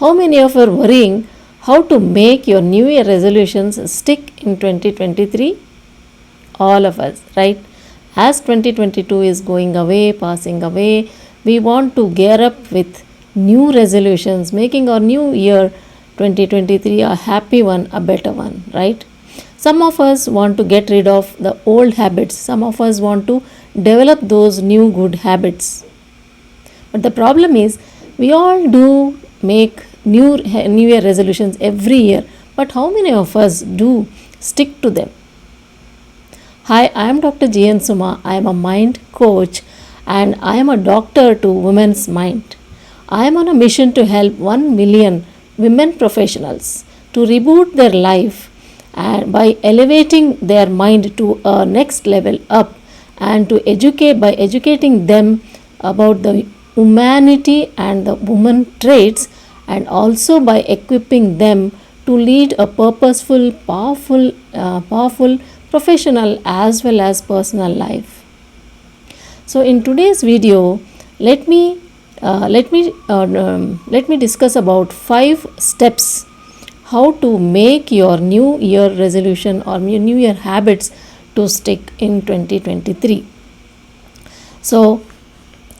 How many of you are worrying how to make your New Year resolutions stick in 2023? All of us, right? As 2022 is going away, passing away, we want to gear up with new resolutions, making our new year 2023 a happy one, a better one, right? Some of us want to get rid of the old habits, some of us want to develop those new good habits. But the problem is, we all do make new year resolutions every year, but how many of us do stick to them? Hi, I am Dr. GN Suma. I am a mind coach and I am a doctor to women's mind. I am on a mission to help 1 million women professionals to reboot their life and by elevating their mind to a next level up, and to educate by educating them about the humanity and the woman traits, and also by equipping them to lead a purposeful, powerful professional as well as personal life. So in today's video, let me discuss about 5 steps how to make your new year resolution or new year habits to stick in 2023. So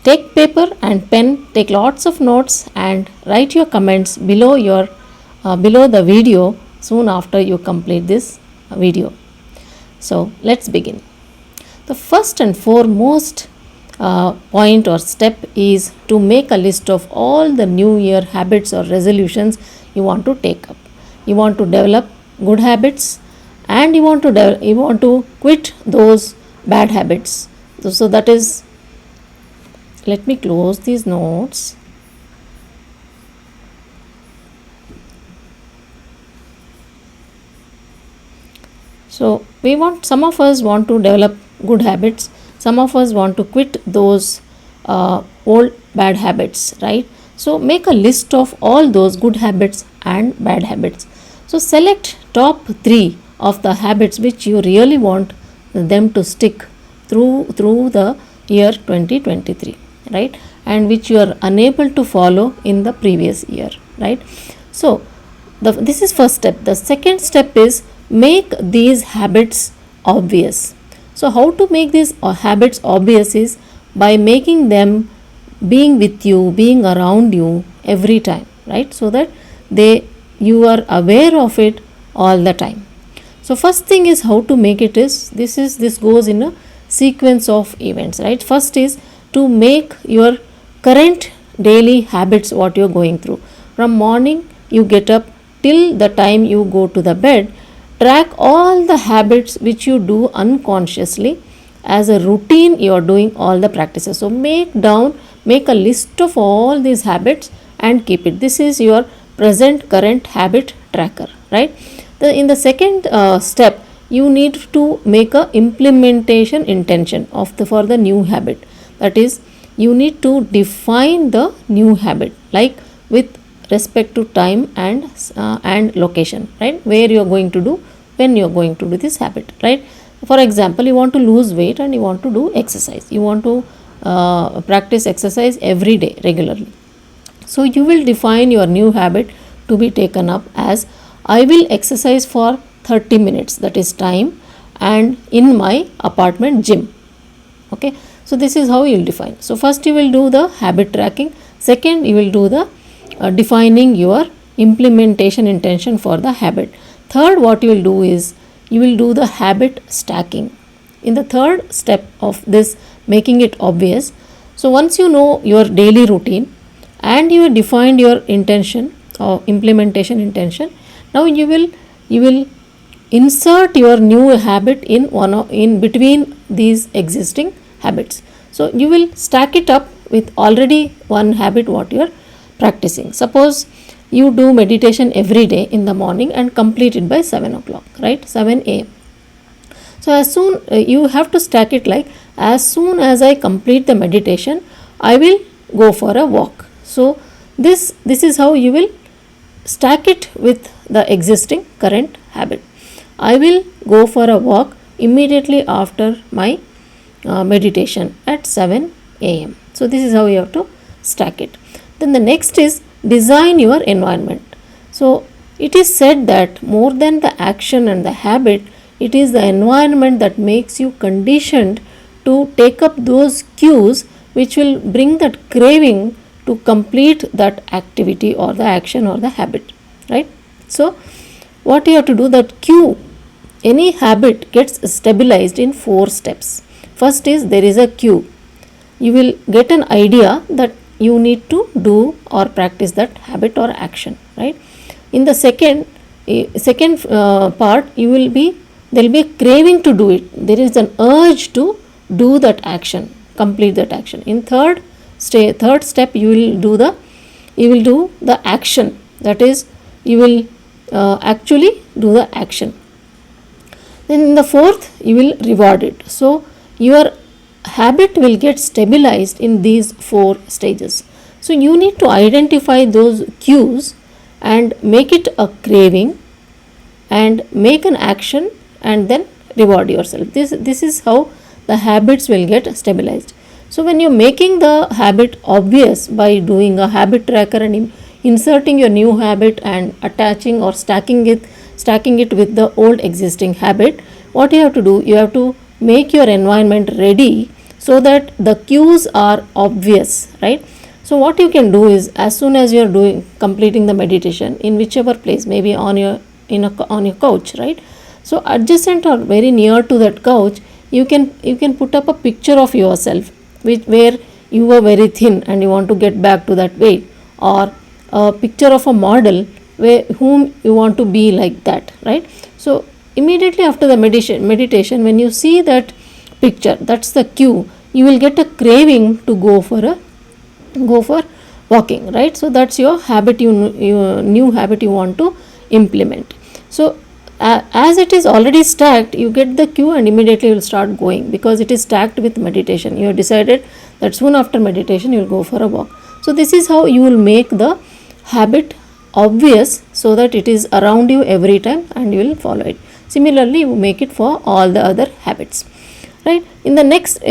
take paper and pen, take lots of notes and write your comments below the video soon after you complete this video. So let's begin. The first and foremost point or step is to make a list of all the new year habits or resolutions you want to take up. You want to develop good habits and you want to quit those bad habits. So that is, let me close these notes. So some of us want to develop good habits, some of us want to quit those old bad habits, right? So make a list of all those good habits and bad habits. So select top 3 of the habits which you really want them to stick through the year 2023, right? And which you are unable to follow in the previous year, right? So this is first step. The second step is make these habits obvious. So how to make these habits obvious is by making them being with you, being around you every time, right? So that you are aware of it all the time. So first thing is how to make it is this goes in a sequence of events, right? First is to make your current daily habits what you're going through. From morning you get up till the time you go to the bed, track all the habits which you do unconsciously as a routine. You are doing all the practices. So make a list of all these habits and keep it. This is your current habit tracker, right? In the second step, you need to make a implementation intention for the new habit. That is, you need to define the new habit, like with respect to time and location, right? Where you are going to do, when you are going to do this habit, right? For example, you want to lose weight and you want to do exercise. You want to practice exercise every day regularly. So you will define your new habit to be taken up as, I will exercise for 30 minutes, that is time, and in my apartment gym. Okay, so this is how you will define. So first you will do the habit tracking. Second, you will do the defining your implementation intention for the habit. Third, what you will do is you will do the habit stacking. In the third step of this, making it obvious. So once you know your daily routine and you have defined your intention or implementation intention, now you will insert your new habit in between these existing habits. So you will stack it up with already one habit what you are practicing. Suppose you do meditation every day in the morning and complete it by 7 o'clock, right? 7 a.m. So as soon you have to stack it like, as soon as I complete the meditation, I will go for a walk. So this is how you will stack it with the existing current habit. I will go for a walk immediately after my meditation at 7 a.m. So this is how you have to stack it. Then the next is design your environment. So it is said that more than the action and the habit, it is the environment that makes you conditioned to take up those cues which will bring that craving to complete that activity or the action or the habit, right? So what you have to do, that cue, any habit gets stabilized in 4 steps. First is, there is a cue. You will get an idea that you need to do or practice that habit or action, right? In the second part, you will be, there will be a craving to do it. There is an urge to do that action, complete that action. In third step, you will do the action. That is, you will actually do the action. Then in the fourth, you will reward it. So your habit will get stabilized in these 4 stages. So you need to identify those cues and make it a craving and make an action and then reward yourself. This is how the habits will get stabilized. So when you're making the habit obvious by doing a habit tracker and inserting your new habit and attaching or stacking it with the old existing habit, what you have to do, you have to make your environment ready so that the cues are obvious, right? So what you can do is, as soon as you are completing the meditation in whichever place, maybe on your couch, right? So adjacent or very near to that couch, you can put up a picture of yourself where you were very thin and you want to get back to that weight, or a picture of a model whom you want to be like that, right? So immediately after the meditation, when you see that picture, that's the cue, you will get a craving to go for walking, right? So that's your habit, your new habit you want to implement. So as it is already stacked, you get the cue and immediately you will start going, because it is stacked with meditation. You have decided that soon after meditation you will go for a walk. So this is how you will make the habit obvious, so that it is around you every time and you will follow it. Similarly, you make it for all the other habits, right? In the next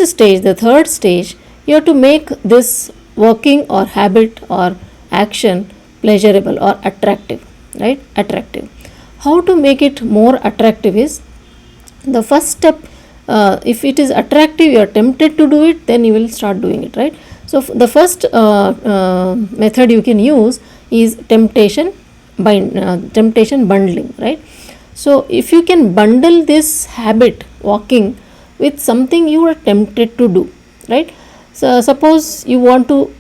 stage, the third stage, you have to make this working or habit or action pleasurable or attractive, right? Attractive. How to make it more attractive is, the first step, if it is attractive, you are tempted to do it, then you will start doing it, right? So the first method you can use is temptation bundling, right? So if you can bundle this habit, walking, with something you are tempted to do, right? So suppose you know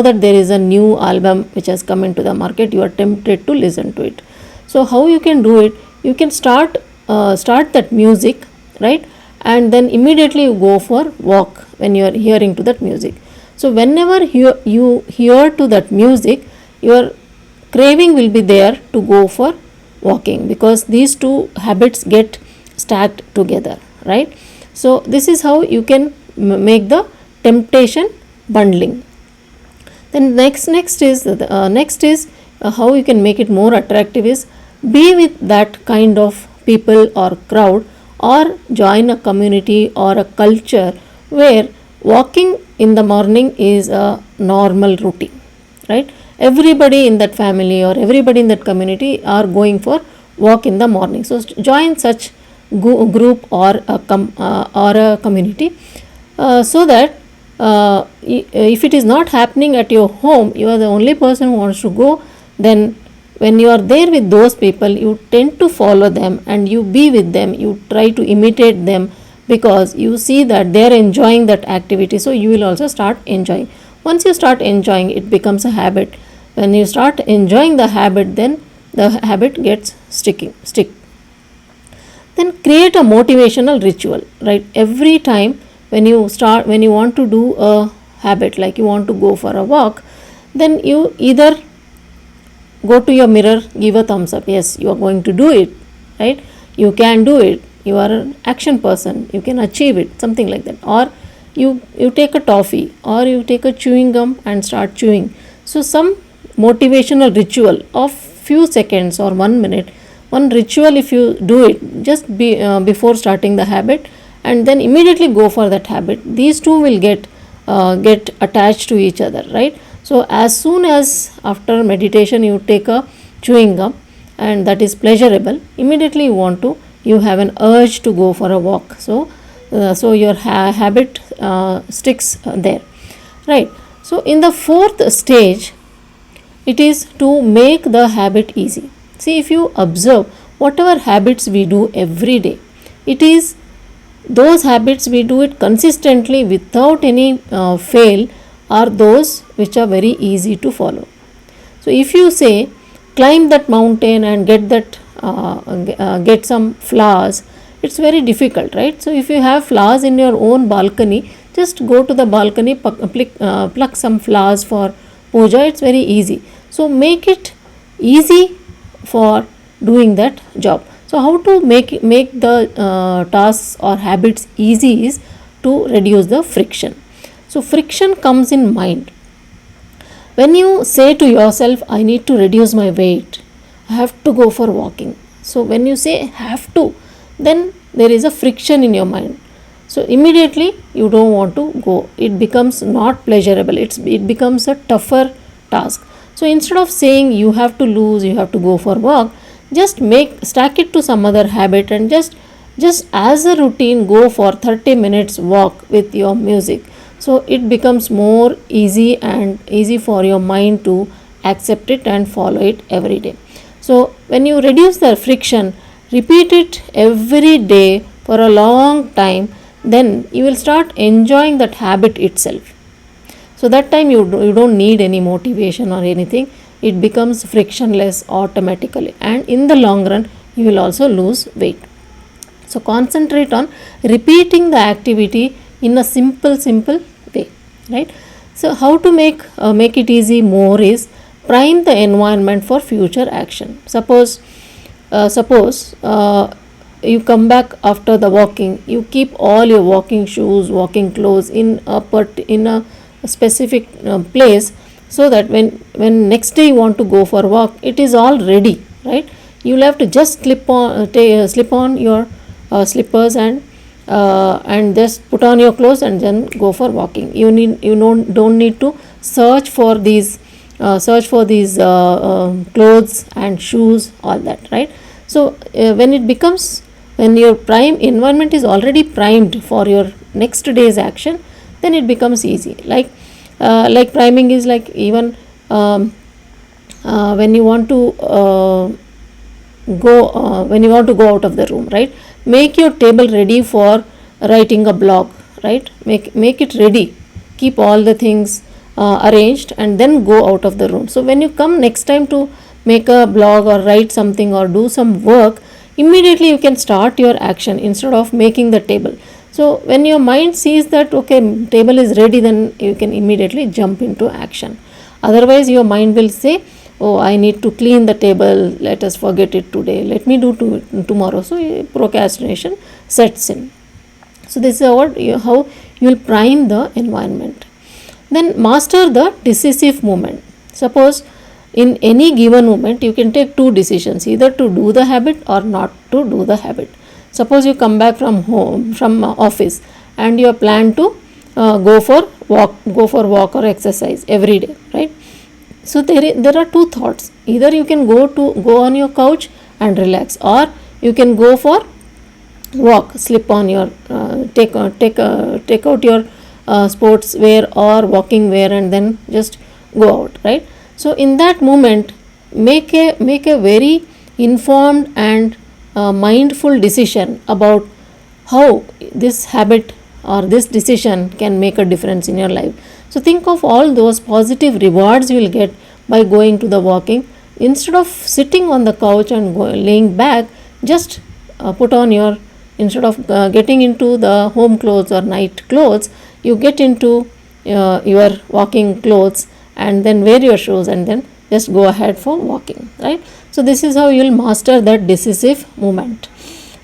that there is a new album which has come into the market, you are tempted to listen to it. So how you can do it, you can start that music, right? And then immediately you go for walk when you are hearing to that music. So whenever you hear to that music, your craving will be there to go for walking, because these two habits get stacked together, right? So this is how you can make the temptation bundling. Then next is how you can make it more attractive is, be with that kind of people or crowd, or join a community or a culture where walking in the morning is a normal routine, right? Everybody in that family or everybody in that community are going for walk in the morning. So join such group or a community, so that if it is not happening at your home, you are the only person who wants to go, then when you are there with those people, you tend to follow them and you be with them, you try to imitate them, because you see that they are enjoying that activity, so you will also start enjoying. Once you start enjoying, it becomes a habit. When you start enjoying the habit, then the habit gets stick. Then create a motivational ritual, right? Every time when you want to do a habit, like you want to go for a walk, then you either go to your mirror, give a thumbs up, yes, you are going to do it, right? You can do it, you are an action person, you can achieve it, something like that. Or you take a toffee, or you take a chewing gum and start chewing. So some motivational ritual of few seconds or 1 minute, one ritual, if you do it just before starting the habit, and then immediately go for that habit, these two will get attached to each other, right? So as soon as after meditation you take a chewing gum and that is pleasurable, immediately you have an urge to go for a walk. So your habit sticks there, right? So in the fourth stage, it is to make the habit easy. See, if you observe whatever habits we do every day, it is those habits we do it consistently without any fail are those which are very easy to follow. So if you say climb that mountain and get some flowers, it's very difficult, right? So if you have flowers in your own balcony, just go to the balcony, pluck some flowers for puja. It's very easy. So make it easy for doing that job. So how to make the tasks or habits easy is to reduce the friction. So friction comes in mind. When you say to yourself, I need to reduce my weight, I have to go for walking. So when you say have to, then there is a friction in your mind. So immediately you don't want to go. It becomes not pleasurable. It becomes a tougher task. So instead of saying you have to lose, you have to go for walk, just stack it to some other habit and just as a routine go for 30 minutes walk with your music. So it becomes more easy for your mind to accept it and follow it every day. So when you reduce the friction, repeat it every day for a long time, then you will start enjoying that habit itself. So that time you don't need any motivation or anything. It becomes frictionless automatically, and in the long run you will also lose weight. So concentrate on repeating the activity in a simple way, right? So how to make it easy more is prime the environment for future action. Suppose you come back after the walking, you keep all your walking shoes, walking clothes in a specific place, so that when next day you want to go for walk, it is all ready, right? You will have to just slip on your slippers and just put on your clothes and then go for walking. You don't need to search for these clothes and shoes, all that, right? So when your prime environment is already primed for your next day's action, then it becomes easy. Like priming is like even when you want to go out of the room, right? Make your table ready for writing a blog, right? Make it ready, keep all the things arranged, and then go out of the room. So when you come next time to make a blog or write something or do some work, immediately you can start your action instead of making the table. So when your mind sees that okay, table is ready, then you can immediately jump into action. Otherwise your mind will say, oh, I need to clean the table, let us forget it today, let me do tomorrow. So procrastination sets in. So this is how you will prime the environment. Then master the decisive moment. Suppose in any given moment you can take two decisions, either to do the habit or not to do the habit. Suppose you come back from office and you have planned to go for walk or exercise every day, right? So there are two thoughts. Either you can go on your couch and relax, or you can go for walk, slip on your take out your sports wear or walking wear and then just go out, right? So in that moment, make a very informed and mindful decision about how this habit or this decision can make a difference in your life. So think of all those positive rewards you will get by going to the walking. Instead of sitting on the couch and laying back, just put on your, instead of getting into the home clothes or night clothes, you get into your walking clothes and then wear your shoes and then just go ahead for walking, right? So this is how you will master that decisive moment.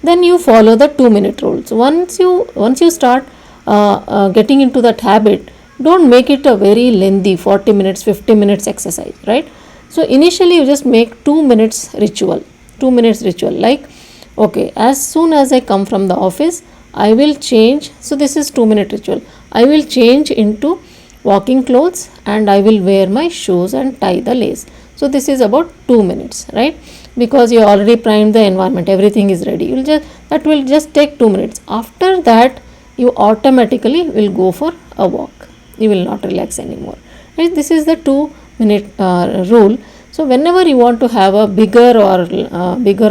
Then you follow the 2-minute rule. So once you start getting into that habit, don't make it a very lengthy 40 minutes 50 minutes exercise, right? So initially you just make 2 minutes ritual, like okay, as soon as I come from the office, I will change. So this is 2-minute ritual. I will change into walking clothes and I will wear my shoes and tie the lace. So this is about 2 minutes, right? Because you already primed the environment, everything is ready. That will just take 2 minutes. After that, you automatically will go for a walk. You will not relax anymore. Right? This is the 2 minute rule. So whenever you want to have a bigger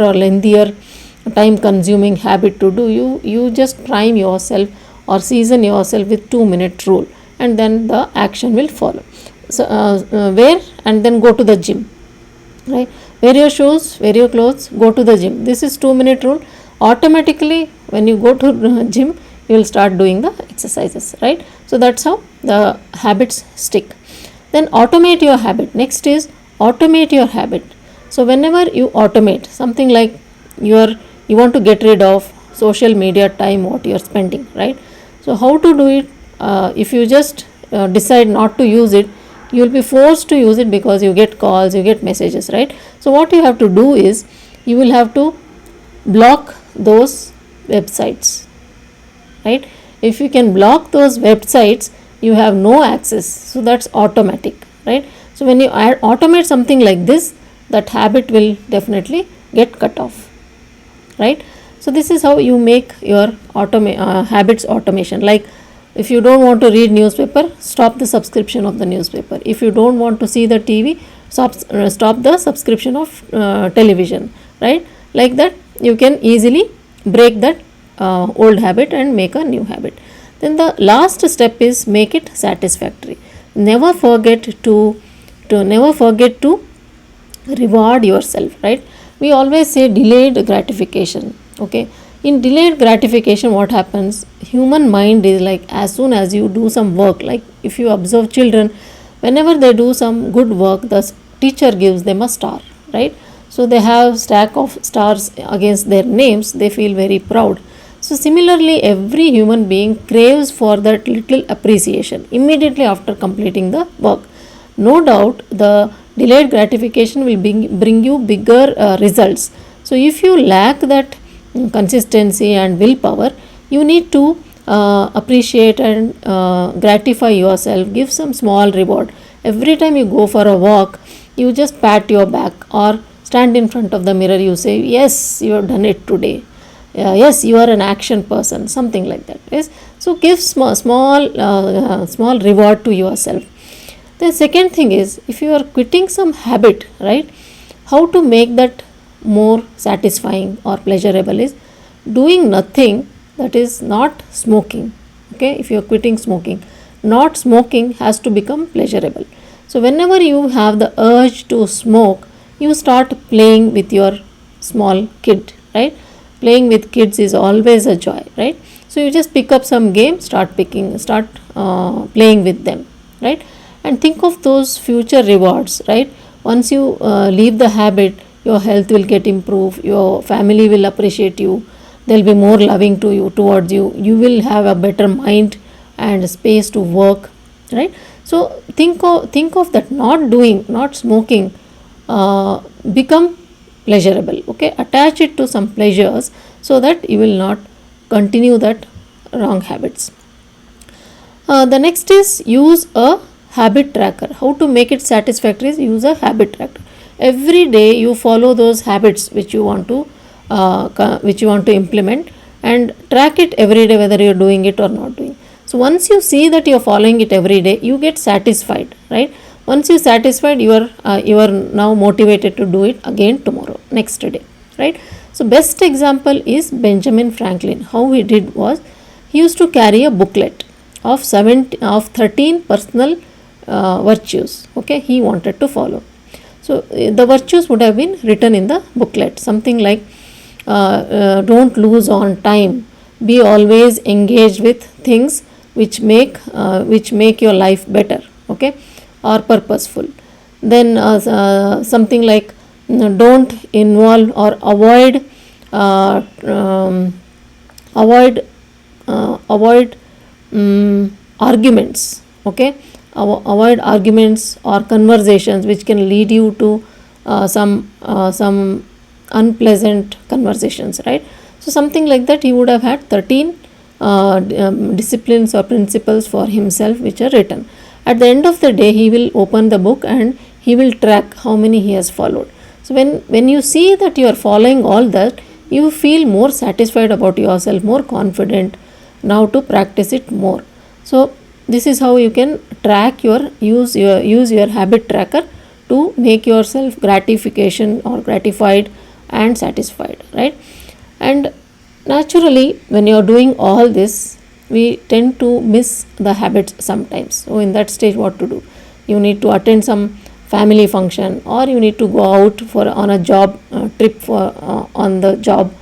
or lengthier time consuming habit to do, you just prime yourself or season yourself with 2 minute rule, and then the action will follow. So wear and then go to the gym, right? Wear your shoes, wear your clothes, go to the gym. This is 2 minute rule. Automatically when you go to gym, you will start doing the exercises, right? So that's how the habits stick. Then automate your habit. Next is automate your habit. So whenever you automate something, like you want to get rid of social media time what you are spending, right? So how to do it? If you just decide not to use it, you will be forced to use it because you get calls, you get messages, right? So what you have to do is you will have to block those websites, right? If you can block those websites, you have no access. So that's automatic, right? So when you automate something like this, that habit will definitely get cut off, right? So this is how you make your habits automation. Like, if you don't want to read newspaper, stop the subscription of the newspaper. If you don't want to see the TV, stop the subscription of television, right? Like that, you can easily break that old habit and make a new habit. Then the last step is make it satisfactory. Never forget to reward yourself, right? We always say delayed gratification. Okay, in delayed gratification, what happens? Human mind is like, as soon as you do some work, like if you observe children, whenever they do some good work, the teacher gives them a star, right? So they have stack of stars against their names, they feel very proud. So similarly, every human being craves for that little appreciation immediately after completing the work. No doubt the delayed gratification will bring you bigger results. So if you lack that consistency and willpower, you need to appreciate and gratify yourself. Give some small reward. Every time you go for a walk, you just pat your back or stand in front of the mirror. You say, yes, you have done it today. Yes, you are an action person, something like that. Yes, so give small reward to yourself. The second thing is, if you are quitting some habit, right, how to make that more satisfying or pleasurable is doing nothing that is not smoking. Okay, if you are quitting smoking, not smoking has to become pleasurable. So whenever you have the urge to smoke, you start playing with your small kid, right? Playing with kids is always a joy, right? So you just pick up some game, start playing with them, right? And think of those future rewards, right? Once you leave the habit, your health will get improved, your family will appreciate you, they'll be more loving to you, towards you, you will have a better mind and space to work, right? So think of that, not smoking become pleasurable. Okay, attach it to some pleasures so that you will not continue that wrong habits. The next is use a habit tracker. How to make it satisfactory is use a habit tracker. Every day you follow those habits which you want to implement, and track it every day whether you are doing it or not doing. So once you see that you are following it every day, you get satisfied, right? Once you are satisfied, you are now motivated to do it again tomorrow, next day, right? So best example is Benjamin Franklin. How he did was, he used to carry a booklet of 13 personal virtues. Okay, he wanted to follow. So the virtues would have been written in the booklet, something like don't lose on time, be always engaged with things which make your life better, okay, or purposeful. Then something like don't involve or avoid arguments, okay, avoid arguments or conversations which can lead you to some unpleasant conversations, right? So something like that, he would have had 13 disciplines or principles for himself which are written. at the end of the day he will open the book and he will track how many he has followed. So when you see that you are following all that, you feel more satisfied about yourself, more confident now to practice it more. So this is how you can track use your habit tracker to make yourself gratification or gratified and satisfied, right? And naturally when you are doing all this, we tend to miss the habits sometimes. So in that stage, what to do? You need to attend some family function, or you need to go out for on a job trip for on the job,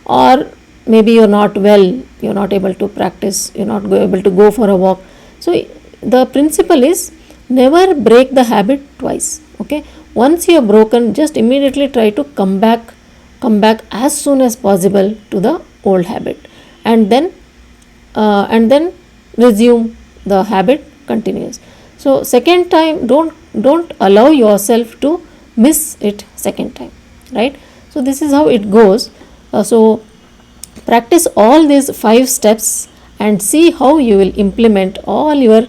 or maybe you're not well, you're not able to practice, you're not able to go for a walk. So the principle is never break the habit twice. Okay, once you have broken, just immediately try to come back as soon as possible to the old habit, and then resume the habit continues. So second time, don't allow yourself to miss it second time, right? So this is how it goes. So practice all these 5 steps and see how you will implement all your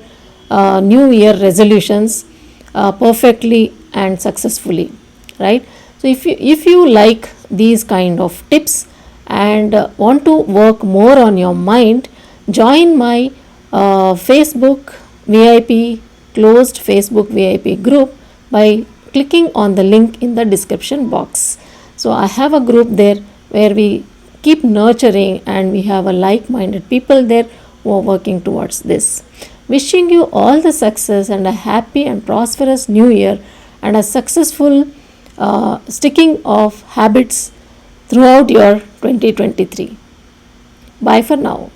new year resolutions perfectly and successfully, right? So if you like these kind of tips and want to work more on your mind, join my Facebook VIP, closed Facebook VIP group by clicking on the link in the description box. So I have a group there where we keep nurturing, and we have a like-minded people there who are working towards this. Wishing you all the success and a happy and prosperous new year, and a successful sticking of habits throughout your 2023. Bye for now.